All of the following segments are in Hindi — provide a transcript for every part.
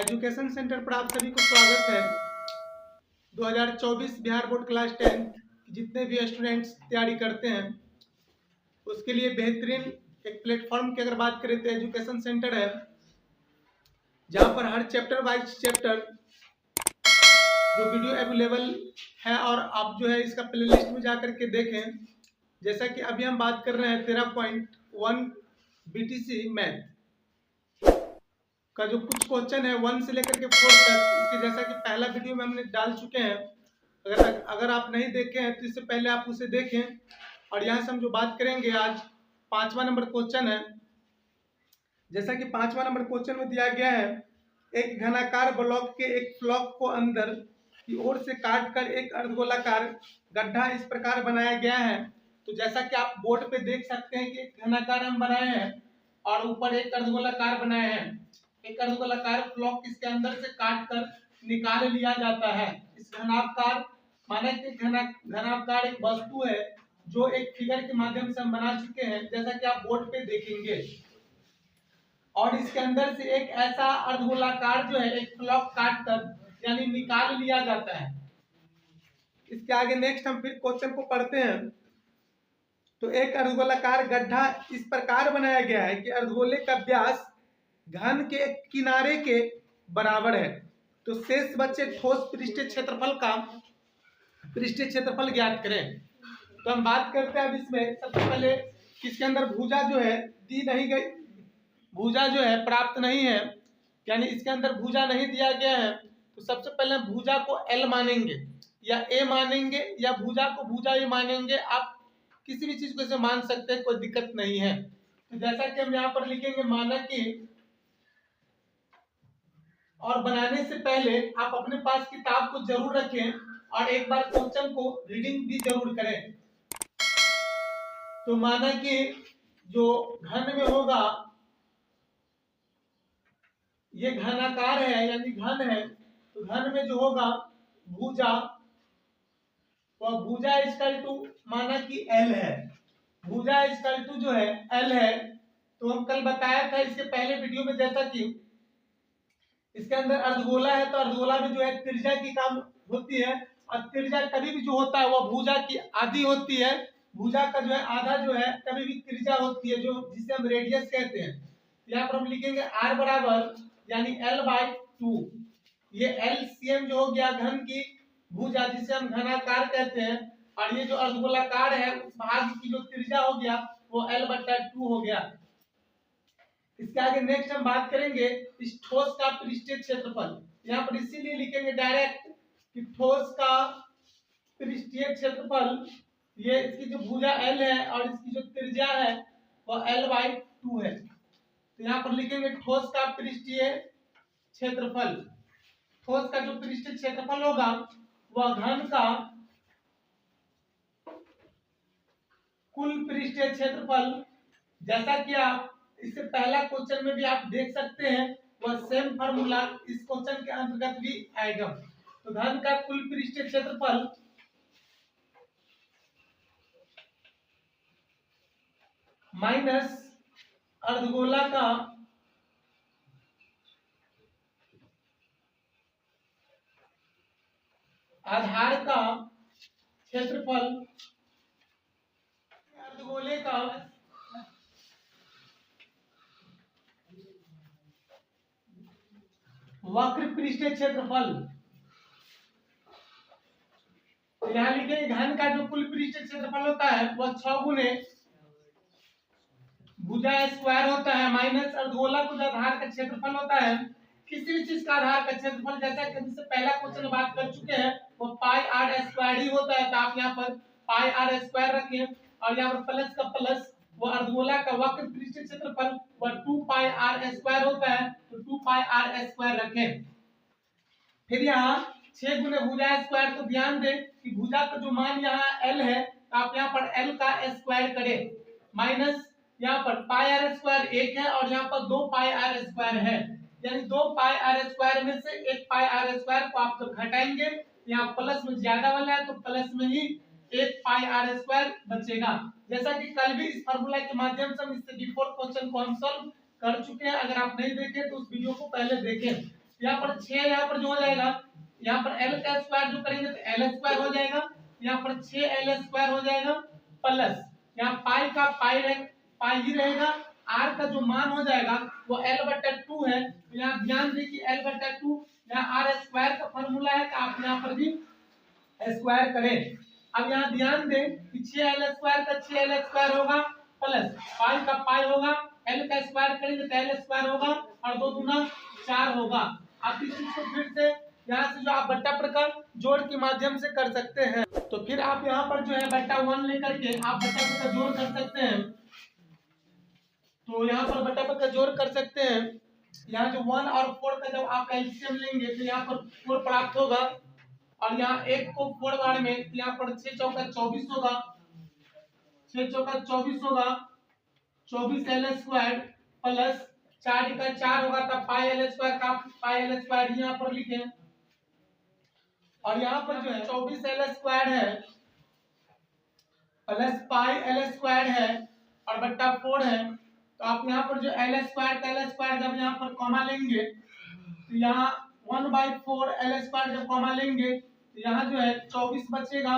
एजुकेशन सेंटर पर आप सभी को स्वागत है। 2024 बिहार बोर्ड क्लास 10 जितने भी स्टूडेंट्स तैयारी करते हैं उसके लिए बेहतरीन एक प्लेटफॉर्म की अगर बात करें तो एजुकेशन सेंटर है, जहां पर हर चैप्टर वाइज चैप्टर जो वीडियो अवेलेबल है और आप जो है इसका प्लेलिस्ट में जाकर के देखें। जैसा कि अभी हम बात कर रहे हैं 13.1 BTC मैथ का जो कुछ क्वेश्चन है 1 से लेकर के 4 तक, इसके जैसा कि पहला वीडियो में हमने डाल चुके हैं। अगर आप नहीं देखे हैं तो इससे पहले आप उसे देखें। और यहाँ से हम जो बात करेंगे आज 5वां नंबर क्वेश्चन है। जैसा कि 5वां नंबर क्वेश्चन में दिया गया है, एक घनाकार ब्लॉक के एक फ्लॉक को अंदर की ओर से काट कर एक अर्धगोलाकार गड्ढा इस प्रकार बनाया गया है। तो जैसा कि आप बोर्ड पे देख सकते हैं कि एक घनाकार हम बनाए हैं और ऊपर एक अर्धगोलाकार बनाए हैं। एक अर्धगोलाकार ब्लॉक इसके अंदर से काट कर निकाल लिया जाता है। इस घनाकार माना कि घनाकार एक वस्तु है जो एक फिगर के माध्यम से हम बना चुके हैं, जैसा कि आप बोर्ड पे देखेंगे। और इसके अंदर से एक ऐसा अर्धगोलाकार जो है एक ब्लॉक काट कर यानी निकाल लिया जाता है। इसके आगे नेक्स्ट हम फिर क्वेश्चन को पढ़ते हैं। तो एक अर्धगोलाकार गड्ढा इस प्रकार बनाया गया है कि अर्धगोले का व्यास घन के किनारे के बराबर है। तो शेष बचे ठोस पृष्ठीय क्षेत्रफल ज्ञात करें। तो हम बात करते हैं अब इसमें सबसे पहले इसके अंदर भुजा जो है दी नहीं गई, भुजा जो है प्राप्त नहीं है, यानी इसके अंदर भुजा नहीं दिया गया है। तो सबसे पहले भुजा को L मानेंगे या A मानेंगे या भुजा को भुजा ही मानेंगे। आप किसी भी चीज को इसे मान सकते हैं, कोई दिक्कत नहीं है। तो जैसा कि हम यहाँ पर लिखेंगे माना कि, और बनाने से पहले आप अपने पास किताब को जरूर रखें और एक बार क्वेश्चन को रीडिंग भी जरूर करें। तो माना कि जो घन में होगा ये घनाकार है यानी घन है, तो घन में जो होगा भुजा, तो भुजा इक्वल टू माना कि L है। भुजा इक्वल टू जो है L है। तो हम कल बताया था इसके पहले वीडियो में, जैसा कि इसके अंदर अर्धगोला है तो अर्धगोला में जो है त्रिज्या की काम होती है और त्रिज्या कभी भी जो होता है वह भुजा की आधी होती है। भुजा का जो है आधा जो है कभी भी त्रिज्या होती है, जो जिसे हम रेडियस कहते हैं। यहाँ पर हम लिखेंगे R बराबर यानी L/2। ये LCM जो हो गया घन की भुजा जिसे हम घनाकार कहते हैं, और ये जो अर्धगोलाकार है उस भाग की जो त्रिज्या हो गया वो L/2 हो गया। इसके आगे नेक्स्ट हम बात करेंगे इस ठोस का पृष्ठीय क्षेत्रफल। यहाँ पर इसीलिए लिखेंगे डायरेक्ट कि ठोस का पृष्ठीय क्षेत्रफल, ये इसकी जो भुजा L है और इसकी जो त्रिज्या है वो L/2 है। तो यहाँ पर लिखेंगे ठोस का पृष्ठीय क्षेत्रफल। ठोस का जो पृष्ठीय क्षेत्रफल होगा वह घन का कुल पृष्ठीय क्षेत्रफल, जैसा कि आप इससे पहला क्वेश्चन में भी आप देख सकते हैं, वह सेम फार्मूला इस क्वेश्चन के अंतर्गत भी आएगा। तो घन का कुल पृष्ठीय क्षेत्रफल माइनस अर्धगोला का आधार का क्षेत्रफल, अर्धगोले का वक्र पृष्ठीय क्षेत्रफल। तो यहाँ लिखे घन का जो कुल पृष्ठीय क्षेत्रफल होता है वह 6 गुने भुजा स्क्वायर होता है माइनस अर्धगोला का जो आधार का क्षेत्रफल होता है। किसी भी चीज का आधार का क्षेत्रफल, जैसा कि हमसे पहला क्वेश्चन में बात कर चुके हैं, वो पाई आर स्क्वायर ही होता है। तो आप यहाँ पर पाई आर स्क्वायर रखें और यहाँ पर प्लस का प्लस, वो अर्धगोला का वक्र पृष्ठीय क्षेत्रफल वह 2 पाई आर स्क्वायर होता है, तो 2 पाई आर स्क्वायर रखें। फिर यहाँ 6 गुने भुजा स्क्वायर, तो ध्यान दें कि भुजा का जो मान यहाँ L है, आप यहाँ पर L का स्क्वायर करें माइनस यहाँ पर पाई आर स्क्वायर 1 है और यहाँ पर 2 पाई आर स्क्वायर है, यानी 2 पाई आर स्क्वायर में से 1 पाई आर स्क्वायर को आप जब घटाएंगे, यहाँ प्लस में ज्यादा वाला है तो प्लस में ही 1 पाई आर स्क्वायर बचेगा। जैसा कि कल भी इस फार्मूला के माध्यम से हम इससे बिफोर क्वेश्चन को हम सॉल्व कर चुके हैं। अगर आप नहीं देखे तो उस वीडियो को पहले देखें। यहाँ पर 6 यहाँ पर जो हो जाएगा, यहाँ पर l का स्क्वायर जो करेंगे तो l स्क्वायर हो जाएगा, यहाँ पर 6l स्क्वायर हो जाएगा, प्लस यहाँ पाई का पाई ही रहेगा, r का जो मान हो जाएगा वो l/2 है। तो यहाँ ध्यान दें कि l/2 यहाँ r स्क्वायर का फॉर्मूला है, तो आप यहाँ पर भी स्क्वायर करें। अब यहाँ ध्यान दें कि 6l स्क्वायर का 6l स्क्वायर होगा, प्लस पाई का पाई होगा, l का स्क्वायर करेंगे तो l स्क्वायर होगा और 2 दूना 4 होगा। आप इस चीज को फिर से यहाँ से जो आप बट्टा प्रकार जोड़ के माध्यम से कर सकते हैं। तो फिर आप यहाँ पर जो है बट्टा 1 लेकर के आप बट्टा प्रकार जोड़ कर सकते हैं। तो यहाँ पर बट्टा प्रकार जोड़ कर सकते हैं। यहाँ जो 1 और 4 का जब आप एलसीएम लेंगे तो यहाँ पर 4 प्राप्त होगा, और यहाँ 1 को 4 बार में यहाँ पर 6 चौका 24 होगा, 6 चौका 24 होगा, 24l स्क्वायर प्लस 4 का 4 होगा, तब पाई l स्क्वायर का पाई l स्क्वायर यहाँ पर लिखें। और यहाँ पर जो है 24l स्क्वायर है प्लस पाई l स्क्वायर है और बट्टा 4 है। तो आप यहाँ पर जो l स्क्वायर का l स्क्वायर जब यहाँ पर कॉमा लेंगे तो यहाँ 1/4 l स्क्वायर जब कॉमा लेंगे तो यहाँ जो है 24 बचेगा,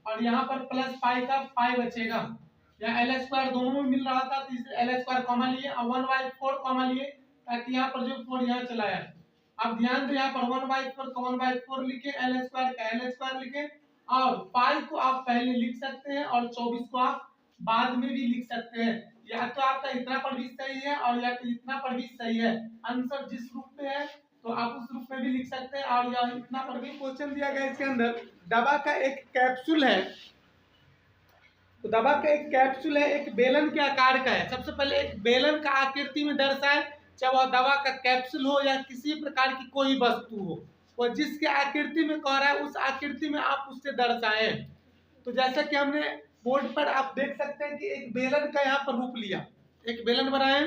और यहाँ पर प्लस पाई का पाई बचेगा। यहाँ l स्क्वायर दोनों में मिल रहा था तो इसे l स्क्वायर कॉमा लिए और 1/4 कॉमा लिए, ताकि यहाँ पर जो 4 यहाँ चला आए। अब ध्यान दो, यहाँ पर 1/4 का 1/4 लिखे, l स्क्वायर का l स्क्वायर लिखे, और पाई को आप पहले लिख सकते हैं और 24 को आप बाद में भी लिख सकते हैं। या तो आपका इतना पर भी सही है और या तो इतना पर भी सही है। आंसर जिस रूप में है तो आप उस रूप में भी लिख सकते हैं, और या इतना पर भी क्वेश्चन दिया गया। इसके अंदर दवा का एक कैप्सूल है, तो दवा का एक कैप्सूल है, एक बेलन के आकार का है। सबसे पहले एक बेलन का आकृति में दर्शाए, चाहे वह दवा का कैप्सूल हो या किसी प्रकार की कोई वस्तु हो, वह जिसके आकृति में कह रहा है उस आकृति में आप उससे दर्शाएं। तो जैसा कि हमने बोर्ड पर आप देख सकते हैं कि एक बेलन का यहाँ पर रूप लिया, एक बेलन बनाए,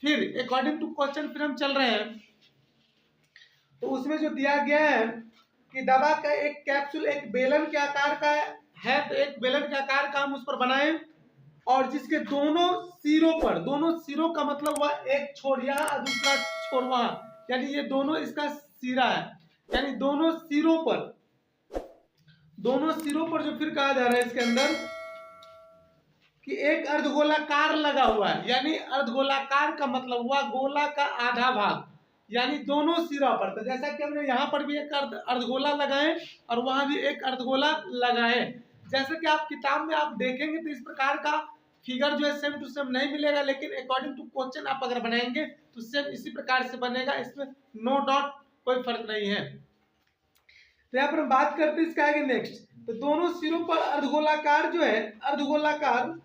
फिर अकॉर्डिंग टू क्वेश्चन फिर हम चल रहे हैं। तो उसमें जो दिया गया है कि दवा का एक कैप्सूल एक बेलन के आकार का है, तो एक बेलन के आकार का हम उस पर बनाएं, और जिसके दोनों सिरों पर, दोनों सिरों का मतलब हुआ एक छोर यहाँ और दूसरा छोर वहां, यानी ये दोनों इसका सिरा है, यानी दोनों सिरों पर जो फिर कहा जा रहा है इसके अंदर कि एक अर्धगोलाकार लगा हुआ है, यानी अर्धगोलाकार का मतलब हुआ गोला का आधा भाग, यानी दोनों सिरा पर। तो जैसा कि हमने यहाँ पर भी एक अर्धगोला लगाए और वहां भी एक अर्धगोला लगाए। जैसे कि आप किताब में आप देखेंगे तो इस प्रकार का फिगर जो है सेम टू सेम नहीं मिलेगा, लेकिन अकॉर्डिंग टू क्वेश्चन आप अगर बनाएंगे तो सेम इसी प्रकार से बनेगा, इसमें नो डाउट कोई फर्क नहीं है। तो यहाँ पर हम बात करते हैं इसका आगे नेक्स्ट। तो दोनों सिरों पर अर्धगोलाकार जो है, अर्धगोलाकार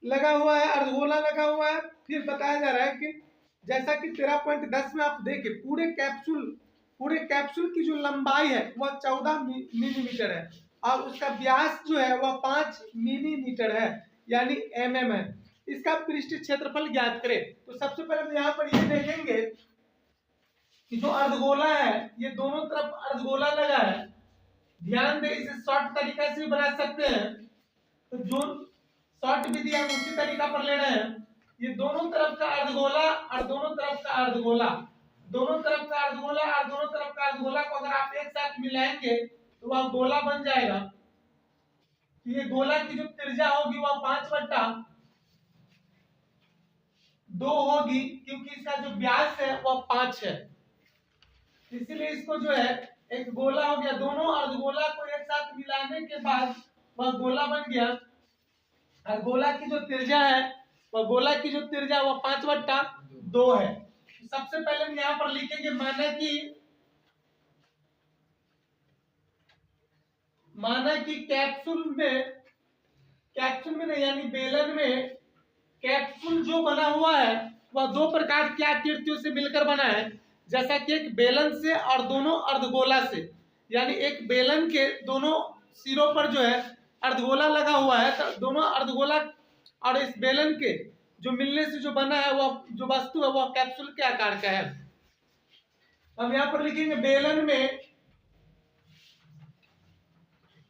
लगा हुआ है, अर्धगोला लगा हुआ है। फिर बताया जा रहा है कि जैसा कि 13.10 में आप देखें, पूरे कैप्सूल की जो लंबाई है वह 14 मिलीमीटर है, और उसका व्यास जो है वह 5 मिलीमीटर है, यानी mm है। इसका पृष्ठीय क्षेत्रफल ज्ञात करें। तो सबसे पहले हम यहाँ पर ये देखेंगे कि जो अर्धगोला है, ये दोनों तरफ अर्धगोला लगा है। ध्यान दें, इसे शॉर्ट तरीका से भी बना सकते हैं, तो जो शॉर्ट विधि हम उसी तरीका पर ले रहे हैं। ये दोनों तरफ का अर्धगोला और दोनों तरफ का अर्धगोला, दोनों तरफ का अर्धगोला और दोनों तरफ का अर्धगोला को अगर आप एक साथ मिलाएंगे तो वह गोला बन जाएगा। ये गोला की जो त्रिज्या होगी वह 5/2 होगी, क्योंकि इसका जो व्यास है वह 5 है, इसीलिए इसको जो है एक गोला हो गया। दोनों अर्धगोला को एक साथ मिलाने के बाद वह गोला बन गया, और गोला की जो त्रिज्या है वह 5/2 है। सबसे पहले हम यहाँ पर लिखेंगे माना कि कैप्सूल में नहीं, यानी बेलन में कैप्सूल जो बना हुआ है वह दो प्रकार की आकृतियों से मिलकर बना है। जैसा कि एक बेलन से और दोनों अर्धगोला से, यानी एक बेलन के दोनों सिरों पर जो है अर्धगोला लगा हुआ है, तो दोनों अर्धगोला और इस बेलन के जो मिलने से जो बना है वह जो वस्तु है वह कैप्सूल के आकार का है। हम यहाँ पर लिखेंगे बेलन में,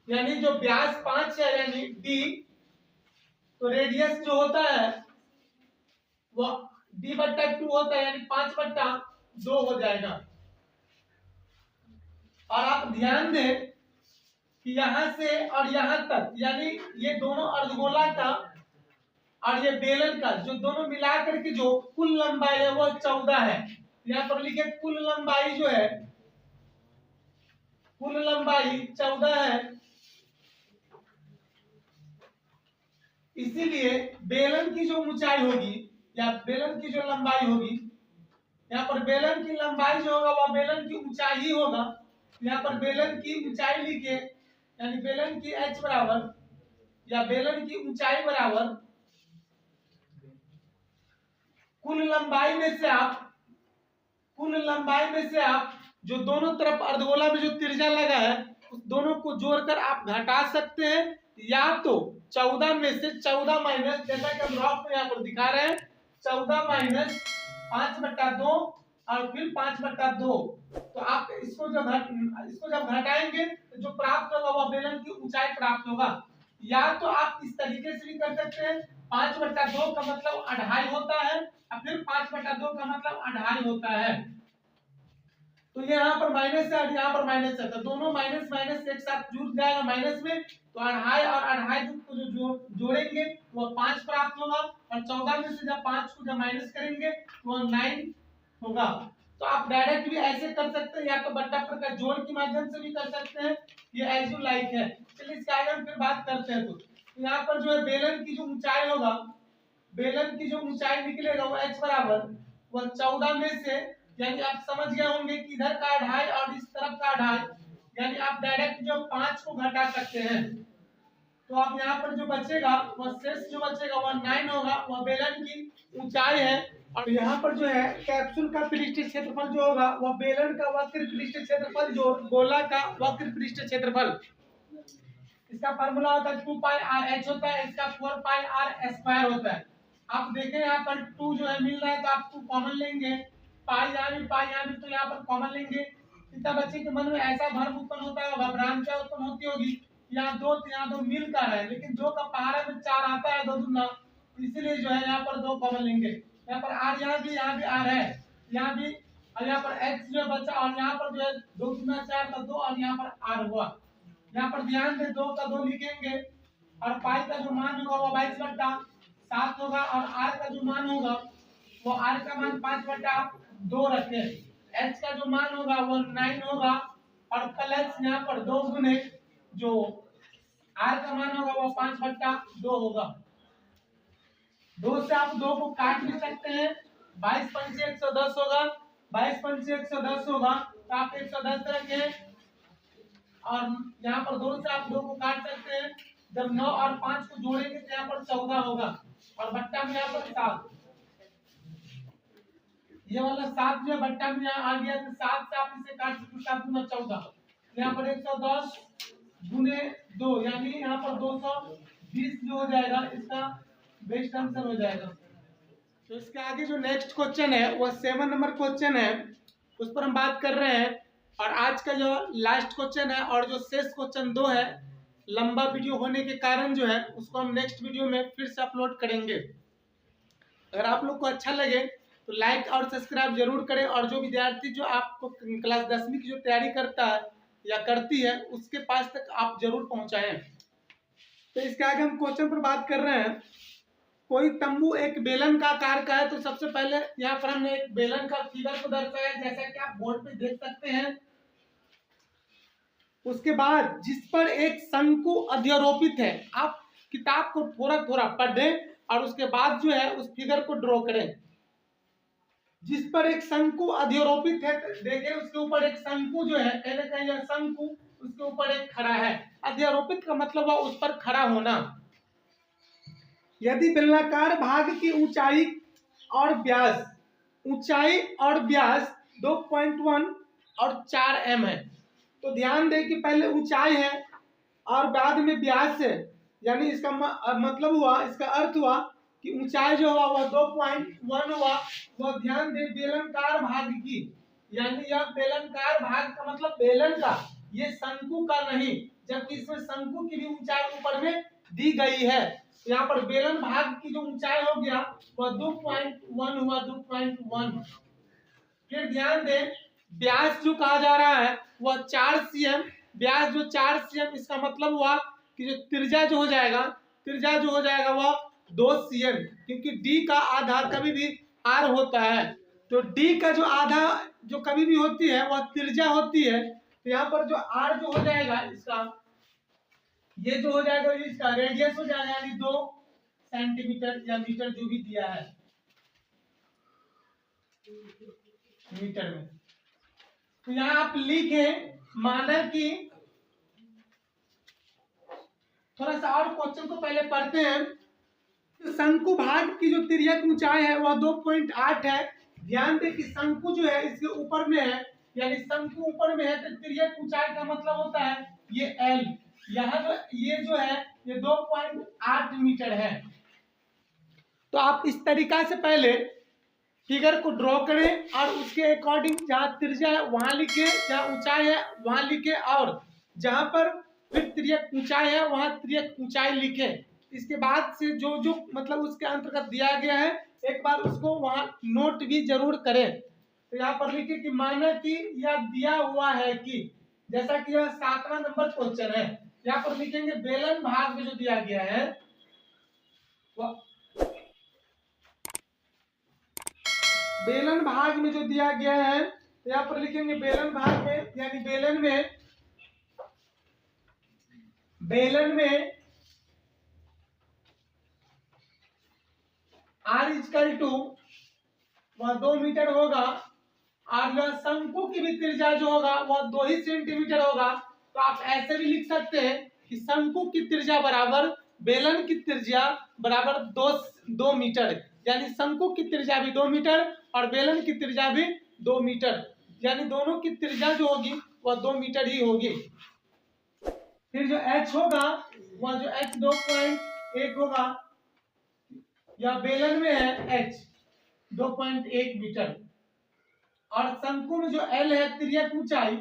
यानी जो व्यास 5 है यानी d, तो रेडियस जो होता है वह d/2 होता है, यानी 5/2 2 हो जाएगा। और आप ध्यान दें कि यहां से और यहां तक, यानी ये दोनों अर्धगोला का और ये बेलन का जो दोनों मिलाकर के जो कुल लंबाई है वो 14 है। यहाँ पर लिखे कुल लंबाई जो है, कुल लंबाई 14 है। इसीलिए बेलन की जो ऊंचाई होगी या बेलन की जो लंबाई होगी, यहाँ पर बेलन की लंबाई जो होगा वह बेलन की ऊंचाई ही होगा। यहाँ पर बेलन की ऊंचाई लिखे, यानी बेलन की h बराबर या बेलन की ऊंचाई बराबर कुल लंबाई में से आप जो दोनों तरफ अर्धगोला में जो त्रिज्या लगा है उस दोनों को जोड़कर आप घटा सकते हैं, या तो 14 में से 14 माइनस, जैसा कि हम ग्राफ में यहाँ पर दिखा रहे हैं, 14 माइनस 5/2 और फिर 5/2। तो आप इसको जब घटाएंगे तो जो प्राप्त होगा वह बेलन की ऊंचाई प्राप्त होगा। या तो आप इस तरीके से भी कर सकते हैं, 5/2 का मतलब 2.5 होता है और फिर 5/2 का मतलब 2.5 होता है। तो ये यहाँ पर माइनस है और यहाँ पर माइनस है, तो दोनों माइनस माइनस एक साथ जुड़ जाएगा माइनस में, तो 2.5 और 2.5 को जो जोड़ेंगे वो 5 प्राप्त होगा, और 14 में से जब 5 को जब माइनस करेंगे तो 9 होगा। तो आप डायरेक्ट भी ऐसे कर सकते हैं, या तो बट्टा प्रकार जोड़ के माध्यम से भी कर सकते हैं, ये एज यू लाइक है। चलिए इसके आगे हम फिर बात करते हैं। तो यहाँ पर जो है बेलन की जो ऊंचाई होगा, बेलन की जो ऊंचाई निकलेगा वो h बराबर वह 14 में से, यानी आप समझ गए होंगे कि इधर का 2.5 और इस तरफ का 2.5, यानी आप डायरेक्ट जो 5 को घटा सकते हैं। तो आप यहाँ पर जो बचेगा वह शेष जो बचेगा वह 9 होगा, वह बेलन की ऊंचाई है। और यहाँ पर जो है कैप्सूल का पृष्ठीय क्षेत्रफल जो होगा वह बेलन का वक्र पृष्ठीय क्षेत्रफल जो गोला का वक्र पृष्ठीय क्षेत्रफल, इसका फार्मूला होता है 2πr(h) होता है, इसका 4πr² होता है। आप देखें यहाँ पर 2 जो है मिल रहा है तो आप 2 कॉमन लेंगे, पाई यहाँ भी तो यहाँ पर कॉमन लेंगे। इतना बच्चे के मन में ऐसा भ्रम उत्पन्न होता है, भ्रांतियां उत्पन्न होती होगी, यहाँ 2 तो यहाँ 2 मिलता है, लेकिन 2 का पहाड़ा में 4 आता है 2 दूना, इसीलिए जो है यहाँ पर 2 कॉमन लेंगे। यहाँ पर r यहाँ भी r है, यहाँ भी, और यहाँ पर x जो बचा, और यहाँ पर जो है 2 दूना 4 का 2 और यहाँ पर r हुआ। यहाँ पर ध्यान दें 2 का 2 लिखेंगे, और पाई का जो मान होगा वो 22/7 होगा, और r का जो मान होगा वो r का मान 5/2 रखें। h का जो मान होगा वो 9 होगा, और प्लस यहाँ पर 2 गुने जो r का मान होगा वो 5/2 होगा। 2 से आप 2 को काट भी सकते हैं, 22 पंचे 110 होगा, 22 पंचे 110 होगा, तो आप 110 रखें, और यहाँ पर 2 से आप 2 को काट सकते हैं। जब 9 और 5 को जोड़ेंगे तो यहाँ पर 14 होगा, और बट्टा में यहाँ पर 7, ये वाला 7 जो बट्टा में यहाँ आ गया, तो 7 से आप इसे काट सकते हैं, 7 गुना 14, यहाँ पर 110 गुने 2, यानी यहाँ पर 220 जो हो जाएगा, इसका बेस्ट आंसर हो जाएगा। तो इसके आगे जो नेक्स्ट क्वेश्चन है वह 7 नंबर क्वेश्चन है, उस पर हम बात कर रहे हैं। और आज का जो लास्ट क्वेश्चन है, और जो शेष क्वेश्चन 2 है, लंबा वीडियो होने के कारण जो है उसको हम नेक्स्ट वीडियो में फिर से अपलोड करेंगे। अगर आप लोग को अच्छा लगे तो लाइक और सब्सक्राइब जरूर करें, और जो विद्यार्थी जो आपको क्लास 10वीं की जो तैयारी करता है या करती है उसके पास तक आप जरूर पहुंचाएं। तो इसके आगे हम क्वेश्चन पर बात कर रहे हैं। कोई तंबू एक बेलन का आकार का है, तो सबसे पहले यहाँ पर हमने एक बेलन का फिगर को दर्शाया, जैसा कि आप बोर्ड पे देख सकते हैं। उसके बाद जिस पर एक शंकु अध्यारोपित है, आप किताब को थोड़ा थोड़ा पढ़ें और उसके बाद जो है उस फिगर को ड्रॉ करें। जिस पर एक शंकु अध्यारोपित है, देखिए उसके ऊपर एक शंकु जो है, कहीं ना कहीं शंकु उसके ऊपर एक खड़ा है। अध्यारोपित का मतलब हुआ उस पर खड़ा होना। यदि बेलनाकार भाग की ऊंचाई और व्यास 2.1 और 4 m है, तो ध्यान दें कि पहले ऊंचाई है और बाद में व्यास है, यानी इसका मतलब हुआ, इसका अर्थ हुआ कि ऊंचाई जो हुआ वह 2.1 हुआ। वह ध्यान दें बेलनाकार भाग की, यानी यह बेलनाकार भाग का मतलब बेलन का, ये शंकु का नहीं, जबकि इसमें शंकु की भी ऊंचाई ऊपर में दी गई है। यहाँ पर बेलन भाग की जो ऊंचाई हो गया वह 2.1 हुआ, 2.1। फिर ध्यान दें, व्यास जो कहा जा रहा है वह 4 cm, व्यास जो 4 cm, इसका मतलब हुआ कि जो त्रिज्या जो हो जाएगा वह 2 cm, क्योंकि d का आधा कभी भी r होता है, तो d का जो आधा जो कभी भी होती है वह त्रिज्या होती है। तो यहाँ पर जो r जो हो जाएगा इसका, ये जो हो जाएगा इसका रेडियस हो जाएगा, यानी 2 सेंटीमीटर या मीटर जो भी दिया है मीटर में। तो यहाँ आप लिखें, माना कि थोड़ा सा और क्वेश्चन को पहले पढ़ते हैं। तो शंकु भाग की जो तिर्यक ऊंचाई है वह 2.8 है। ध्यान दें कि शंकु जो है इसके ऊपर में है, यानी शंकु ऊपर में है तो तिर्यक ऊंचाई का मतलब होता है ये L। यहाँ जो ये जो है ये 2.8 मीटर है। तो आप इस तरीका से पहले फिगर को ड्रॉ करें और उसके अकॉर्डिंग जहाँ त्रिज्या है वहां लिखे, जहाँ ऊंचाई है वहां लिखे, और जहां पर फिर तिर्यक ऊंचाई है वहां तिर्यक ऊंचाई लिखे। इसके बाद से जो जो मतलब उसके अंतर्गत दिया गया है एक बार उसको वहां नोट भी जरूर करें। तो यहाँ पर लिखे कि माना कि यह दिया हुआ है कि, जैसा कि यह 7वां नंबर क्वेश्चन है, यहाँ पर लिखेंगे बेलन भाग में जो दिया गया है वह बेलन भाग में जो दिया गया है, तो यहाँ पर लिखेंगे बेलन भाग में, यानी बेलन में r इक्वल टू वह 2 मीटर होगा, और यह शंकु की भी त्रिज्या जो होगा वह 2 ही सेंटीमीटर होगा। तो आप ऐसे भी लिख सकते हैं कि शंकु की त्रिज्या बराबर बेलन की त्रिज्या बराबर 2 मीटर, यानी शंकु की त्रिज्या भी 2 मीटर और बेलन की त्रिज्या भी 2 मीटर, यानी दोनों की त्रिज्या जो होगी वह 2 मीटर ही होगी। फिर जो h होगा वह जो h 2.1 होगा, या बेलन में है h 2.1 मीटर, और शंकु में जो L है तिर्यक ऊंचाई,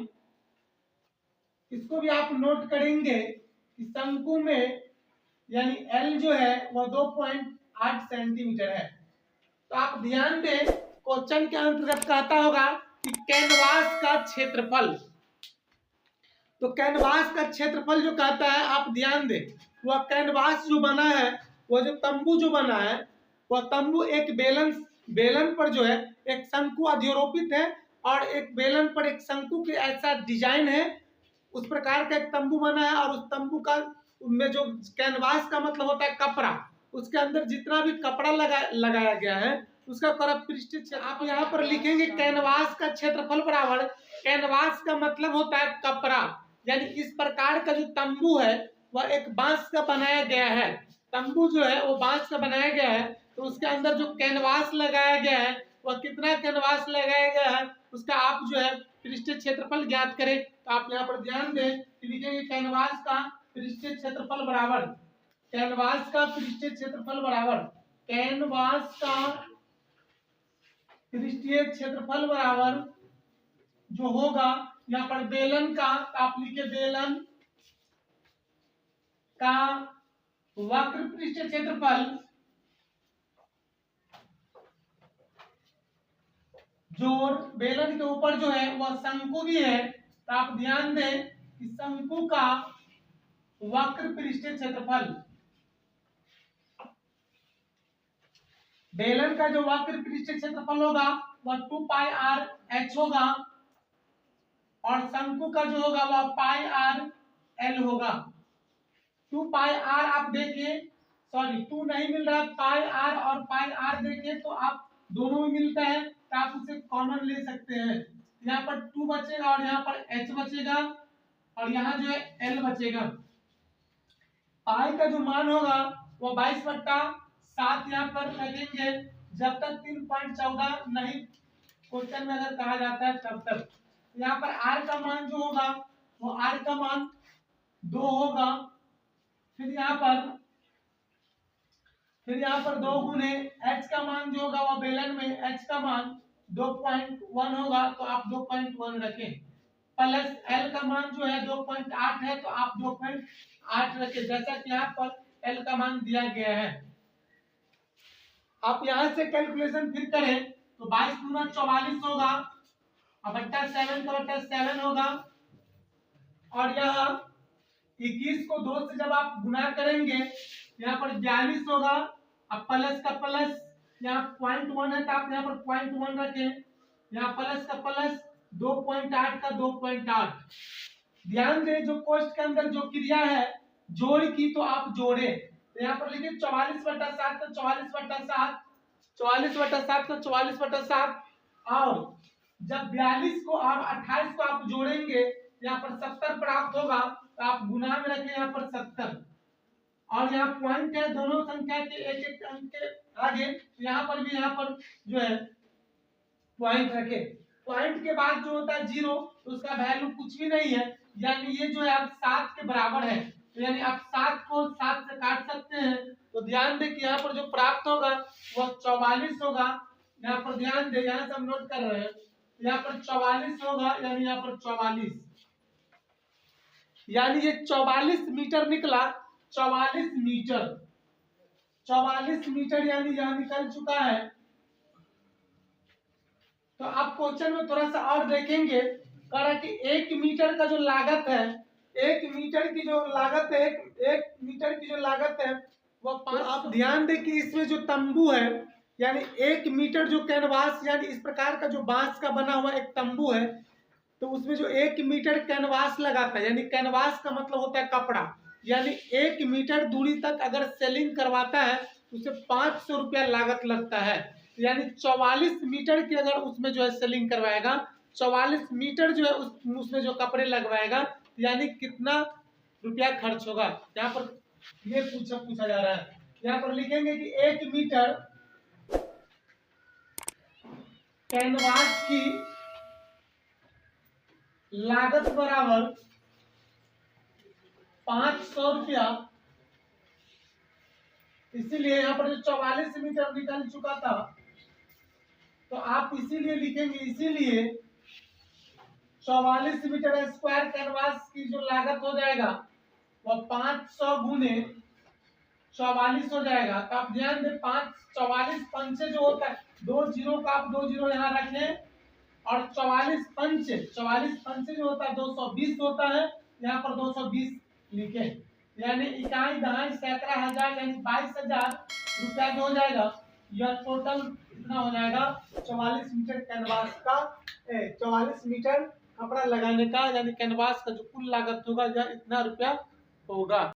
इसको भी आप नोट करेंगे कि शंकु में यानी L जो है वह 2.8 सेंटीमीटर है। तो आप ध्यान दें, क्वेश्चन के अंतर्गत कहता होगा कि कैनवास का क्षेत्रफल, तो कैनवास का क्षेत्रफल जो कहता है आप ध्यान दें, वह कैनवास जो बना है, वह जो तंबू जो बना है, वह तंबू एक बेलन पर जो है एक शंकु अधिरोपित है, और एक बेलन पर एक शंकु के ऐसा डिजाइन है, उस प्रकार का एक तंबू बना है, और उस तंबू का में जो कैनवास का मतलब होता है कपड़ा, उसके अंदर जितना भी कपड़ा लगाया गया है उसका करप पृष्ठ। आप यहाँ पर लिखेंगे कैनवास का क्षेत्रफल बराबर, कैनवास का मतलब होता है कपड़ा, यानी इस प्रकार का जो तंबू है वह एक बांस का बनाया गया है, तंबू जो है वो बांस का बनाया गया है, तो उसके अंदर जो कैनवास लगाया गया है वह कितना कैनवास लगाया गया है उसका आप जो है पृष्ठीय क्षेत्रफल ज्ञात करें। तो आप यहाँ पर ध्यान दें कि लिखेंगे कैनवास का पृष्ठीय क्षेत्रफल बराबर, कैनवास का पृष्ठीय क्षेत्रफल बराबर, कैनवास का पृष्ठीय क्षेत्रफल बराबर जो होगा यहाँ पर बेलन का, आप लिखे बेलन का वक्र पृष्ठीय क्षेत्रफल जोर बेलन के ऊपर जो है वह शंकु भी है, तो आप ध्यान दें कि शंकु का वक्र पृष्ठीय क्षेत्रफल, बेलन का जो वक्र पृष्ठीय क्षेत्रफल होगा वह 2 पाई r h होगा, और शंकु का जो होगा वह पाई r l होगा। 2 पाई r आप देखिए, सॉरी 2 नहीं मिल रहा, पाई r और पाई r देखिए तो आप दोनों में मिलता है, तो आप उसे कॉमन ले सकते हैं। यहाँ पर 2 बचेगा और यहाँ पर h बचेगा, और यहाँ जो है l बचेगा। पाई का जो मान होगा वो 22/7 यहाँ पर लगेंगे, जब तक 3.14 नहीं क्वेश्चन में अगर कहा जाता है तब तक। यहाँ पर r का मान जो होगा वो r का मान 2 होगा, फिर यहाँ पर 2 गुने h का मान जो होगा वह बेलन में h का मान 2.1 होगा, तो आप 2.1 रखें, प्लस l का मान जो है 2.8 है, तो आप 2.8 रखें, जैसा कि यहाँ पर l का मान दिया गया है। आप यहाँ से कैलकुलेशन फिर करें तो 22 गुना 44 होगा, अब बट्टा 7 का बट्टा 7 होगा, और यहाँ 21 को 2 से जब आप गुना करेंगे यहाँ पर 42 होगा। अब प्लस का प्लस, यहाँ 0.1 है तो आप यहाँ पर 0.1 रखें, यहाँ प्लस का प्लस 2.8 का 2.8। ध्यान दें जो कोष्ठ के अंदर जो क्रिया है जोड़ की, तो आप जोड़े, तो यहाँ पर लिखिए 44/7 तो 44/7, 44/7 तो 44/7, और जब 42 को और 28 को आप जोड़ेंगे यहाँ पर 70 प्राप्त होगा, तो आप गुना में रखें यहाँ पर 70, और यहाँ पॉइंट है दोनों संख्या के एक एक अंक के आगे, यहाँ पर भी यहाँ पर जो है पॉइंट रखे। पॉइंट के बाद जो होता है 0, तो उसका वैल्यू कुछ भी नहीं है, यानी ये जो है आप 7 के बराबर है, तो यानी आप 7 को 7 से काट सकते हैं। तो ध्यान दें कि यहाँ पर जो प्राप्त होगा वह 44 होगा। यहाँ पर ध्यान दें, यहाँ से हम नोट कर रहे हैं, यहाँ पर 44 होगा, यानी यहाँ पर 44, यानी ये 44 मीटर निकला, 44 मीटर, 44 मीटर यानी यहाँ निकल चुका है। तो आप क्वेश्चन में थोड़ा सा और देखेंगे, कह रहा है कि 1 मीटर का जो लागत है, 1 मीटर की जो लागत है, 1 मीटर की जो लागत है वो 5। तो आप ध्यान दें कि इसमें जो तंबू है, यानी 1 मीटर जो कैनवास, यानी इस प्रकार का जो बांस का बना हुआ एक तंबू है, तो उसमें जो 1 मीटर कैनवास लगाता है, यानी कैनवास का मतलब होता है कपड़ा, यानी 1 मीटर दूरी तक अगर सेलिंग करवाता है तो उसे 500 रुपया लागत लगता है। यानी 44 मीटर की अगर उसमें जो है सेलिंग करवाएगा, 44 मीटर जो है उसमें जो कपड़े लगवाएगा, यानी कितना रुपया खर्च होगा, यहाँ पर ये पूछा जा रहा है। यहाँ पर लिखेंगे कि 1 मीटर कैनवास की लागत बराबर 500 रुपया, इसीलिए यहाँ पर जो 44 मीटर निकल चुका था, तो आप इसीलिए लिखेंगे, इसीलिए 44 मीटर स्क्वायर कैनवास की जो लागत हो जाएगा वह 500 गुने 44 हो जाएगा। तो आप ध्यान दें, 44 पंचे जो होता है, 2 जीरो का आप 2 जीरो यहाँ रखें, और 44 पंचे जो होता है 220 होता है, यहाँ पर 220 लिखे, यानी इकाई दहाई सैकड़ा हजार, यानी 22,000 रुपया जो हो जाएगा। यह टोटल कितना हो जाएगा, 44 मीटर कैनवास का, 44 मीटर कपड़ा लगाने का, यानी कैनवास का जो कुल लागत होगा यह इतना रुपया होगा।